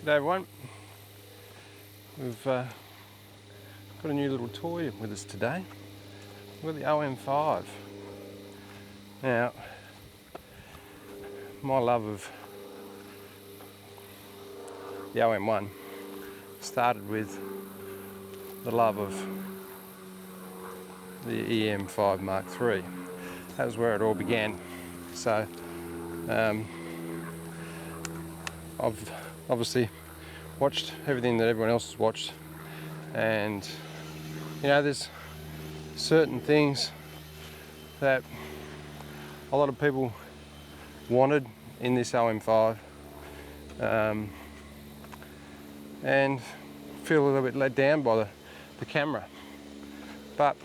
G'day everyone. We've got a new little toy with us today. We've got the OM-5. Now, my love of the OM-1 started with the love of the OM-5 Mark III. That was where it all began. So, I've obviously watched everything that everyone else has watched, and you know, there's certain things that a lot of people wanted in this OM-5, and feel a little bit let down by the camera. But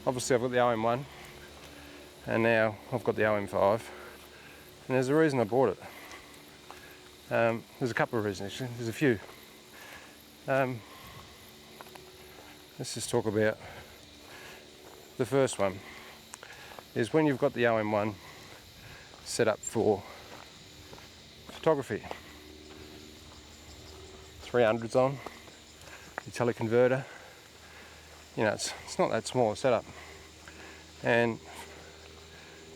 obviously I've got the OM-1 and now I've got the OM-5, and there's a reason I bought it. There's a couple of reasons actually, there's a few. Let's just talk about the first one. Is when you've got the OM-1 set up for photography. 300's on, your teleconverter, you know, it's not that small a setup. And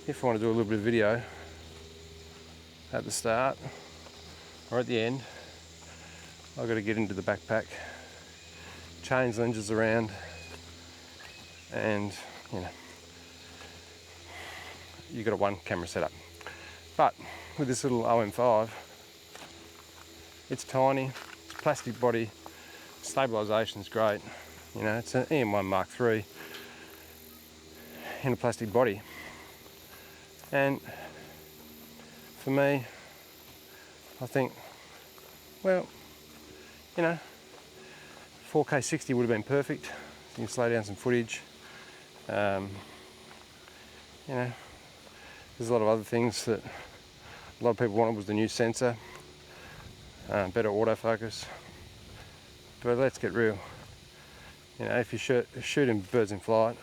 if I want to do a little bit of video at the start or at the end, I've got to get into the backpack, change lenses around, and you know, you've got a one camera setup. But with this little OM-5, it's tiny, it's plastic body, stabilisation's great. You know, it's an EM1 Mark III in a plastic body. And for me, I think, well, you know, 4K 60 would have been perfect. You can slow down some footage. You know, there's a lot of other things that a lot of people wanted. Was the new sensor, better autofocus. But let's get real. You know, if you're shooting birds in flight,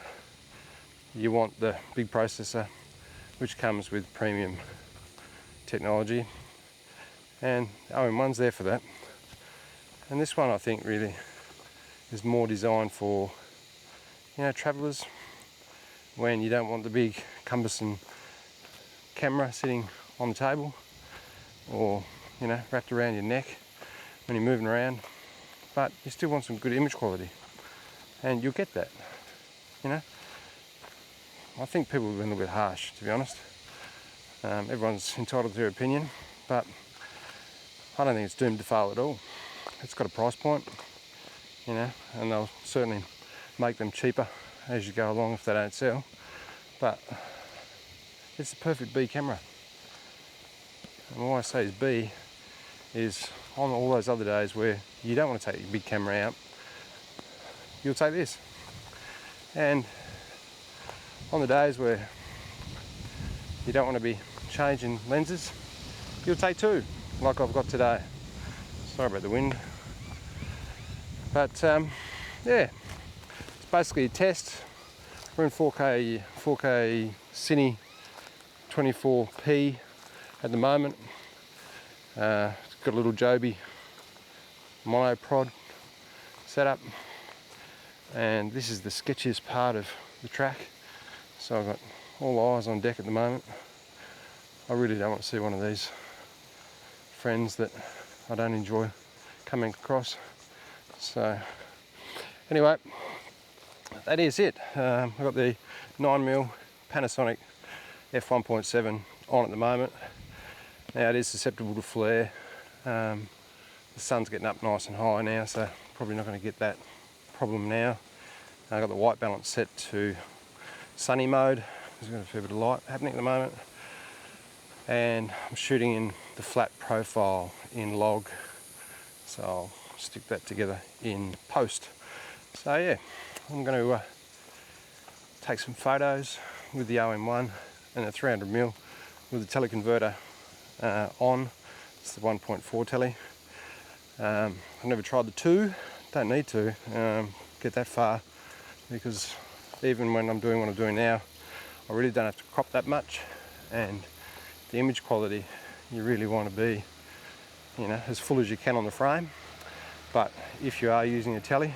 you want the big processor, which comes with premium technology, and OM-1's there for that. And this one, I think, really is more designed for, you know, travellers, when you don't want the big cumbersome camera sitting on the table, or you know, wrapped around your neck when you're moving around, but you still want some good image quality, and you'll get that. You know, I think people have been a little bit harsh, to be honest. Everyone's entitled to their opinion, but I don't think it's doomed to fail at all. It's got a price point, you know, and they'll certainly make them cheaper as you go along if they don't sell, but it's the perfect B camera. And why I say it's B is, on all those other days where you don't want to take your big camera out, you'll take this. And on the days where you don't want to be changing lenses, you'll take two, like I've got today. Sorry about the wind. But yeah, it's basically a test. We're in 4K Cine 24p at the moment. It's got a little Joby monopod setup, and this is the sketchiest part of the track. So I've got all eyes on deck at the moment. I really don't want to see one of these friends that I don't enjoy coming across. So anyway, that is it. I've got the 9mm Panasonic f1.7 on at the moment. Now it is susceptible to flare. The sun's getting up nice and high now, so probably not going to get that problem now. I've got the white balance set to sunny mode. There's got a fair bit of light happening at the moment, and I'm shooting in the flat profile in log, so I'll stick that together in post. So yeah, I'm going to take some photos with the OM-1 and the 300mm with the teleconverter on. It's the 1.4 telly. I've never tried the 2, don't need to get that far, because even when I'm doing what I'm doing now, I really don't have to crop that much, and the image quality, you really want to be, you know, as full as you can on the frame. But if you are using a tele,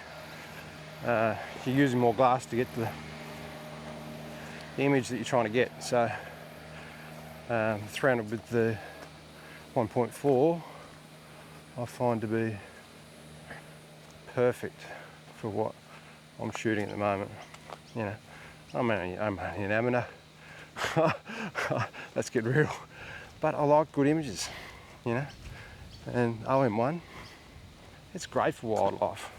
you're using more glass to get the image that you're trying to get. So 300 with the 1.4 I find to be perfect for what I'm shooting at the moment. You know, I'm only an amateur. Let's get real. But I like good images, you know. And OM-1, it's great for wildlife.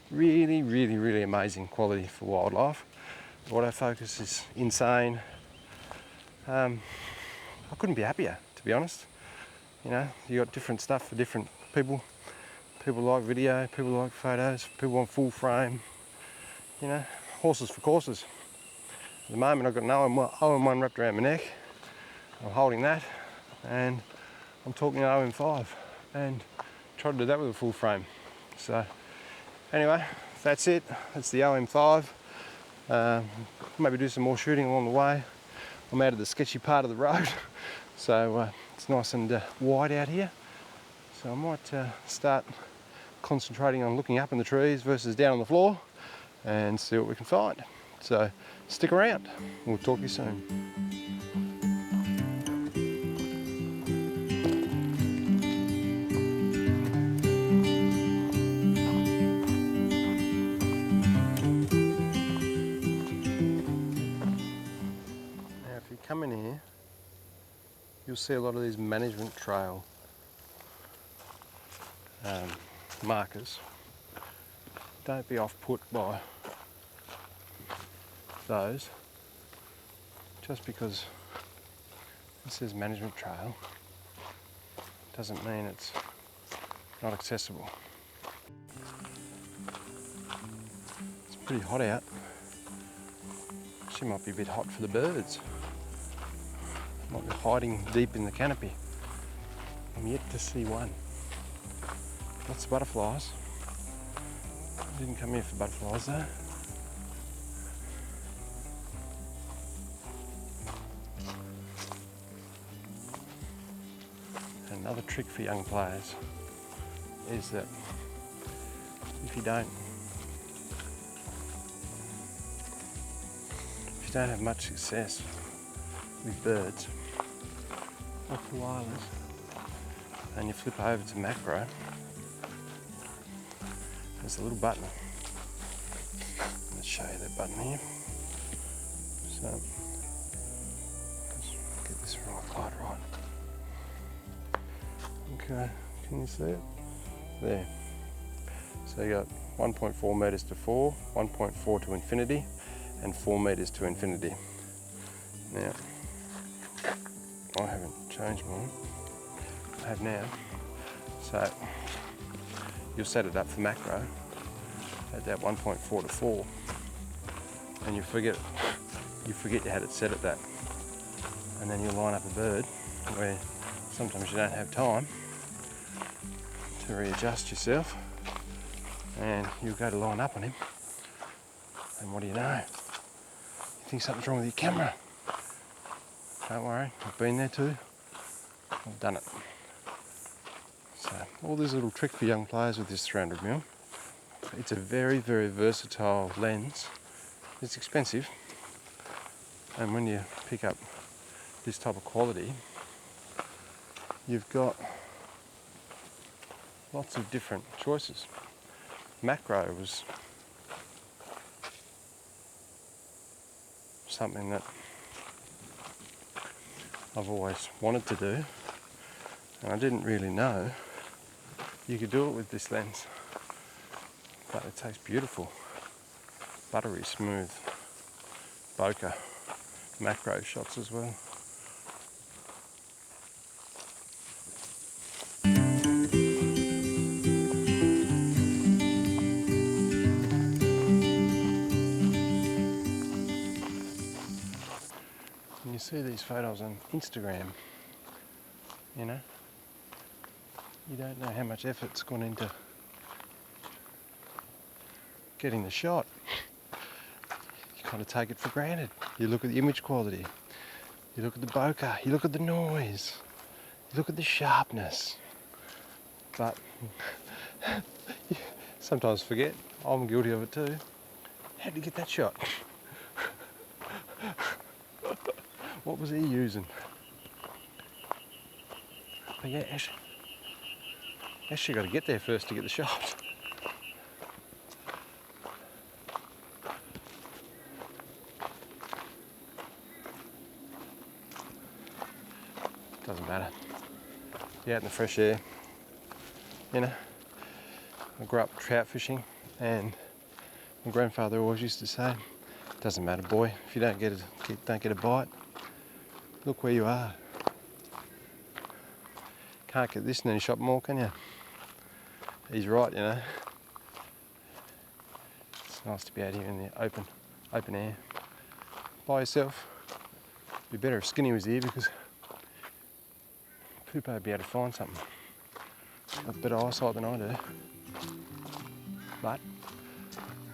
Really, really, really amazing quality for wildlife. Autofocus is insane. I couldn't be happier, to be honest. You know, you got different stuff for different people. People like video, people like photos, people want full frame. You know, horses for courses. At the moment I've got an OM-1 wrapped around my neck. I'm holding that and I'm talking OM-5 and try to do that with a full frame. So anyway, that's it. That's the OM-5. Maybe do some more shooting along the way. I'm out of the sketchy part of the road, so it's nice and wide out here. So I might start concentrating on looking up in the trees versus down on the floor and see what we can find. So stick around. We'll talk to you soon. Now if you come in here, you'll see a lot of these management trail markers. Don't be off put by those. Just because it says management trail doesn't mean it's not accessible. It's pretty hot out. Actually might be a bit hot for the birds. Might be hiding deep in the canopy. I'm yet to see one. Lots of butterflies. Didn't come here for butterflies though. Another trick for young players is that if you don't have much success with birds or koalas and you flip over to macro, there's a little button. Let's show you that button here. So let's get this light right. Okay, can you see it? There. So you got 1.4 meters to 4, 1.4 to infinity, and 4 meters to infinity. Now, I haven't changed mine. I have now. So you'll set it up for macro at that 1.4 to 4, and you forget you had it set at that, and then you line up a bird where sometimes you don't have time to readjust yourself, and you go to line up on him, and what do you know? You think something's wrong with your camera. Don't worry, I've been there too. I've done it. So all these little tricks for young players with this 300mm. It's a very, very versatile lens. It's expensive, and when you pick up this type of quality, you've got lots of different choices. Macro was something that I've always wanted to do, and I didn't really know you could do it with this lens, but it takes beautiful, buttery smooth bokeh macro shots as well. When you see these photos on Instagram, you know, you don't know how much effort's gone into getting the shot. You kind of take it for granted. You look at the image quality, you look at the bokeh, you look at the noise, you look at the sharpness, but sometimes forget. I'm guilty of it too. How'd you get that shot? What was he using? But yeah, actually got to get there first to get the shot. Doesn't matter. You're out in the fresh air. You know, I grew up trout fishing, and my grandfather always used to say, "Doesn't matter, boy. If you don't get a bite, look where you are. Can't get this in any shop more, can you?" He's right, you know. It's nice to be out here in the open air by yourself. Be better if Skinny was here, because Poopo would be able to find something. Got better eyesight than I do. But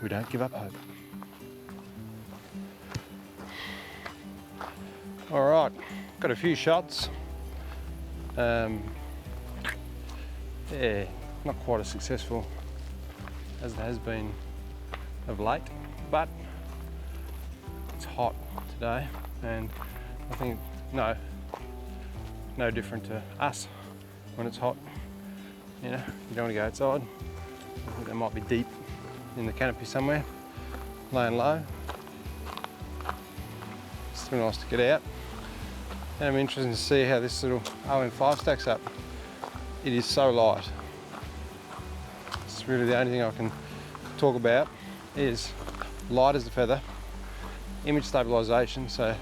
we don't give up hope. All right, got a few shots. Yeah, not quite as successful as it has been of late, but it's hot today, and I think no different to us when it's hot. You know, you don't want to go outside. I think they might be deep in the canopy somewhere, laying low. It's still nice to get out. And I'm interested to see how this little OM-5 stacks up. It is so light. It's really the only thing I can talk about, is light as a feather, image stabilisation, so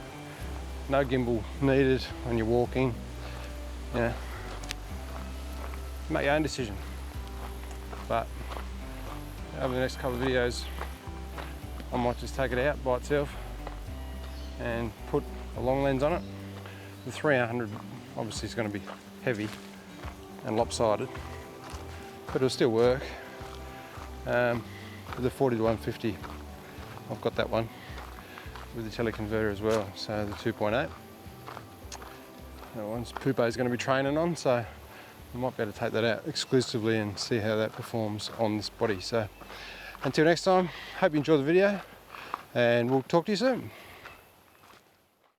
no gimbal needed when you're walking. You know, make your own decision. But over the next couple of videos, I might just take it out by itself and put a long lens on it. The 300 obviously is going to be heavy and lopsided, but it'll still work. With the 40 to 150, I've got that one with the teleconverter as well, so the 2.8. That one's Poopo is going to be training on, so I might be able to take that out exclusively and see how that performs on this body. So until next time, hope you enjoyed the video, and we'll talk to you soon.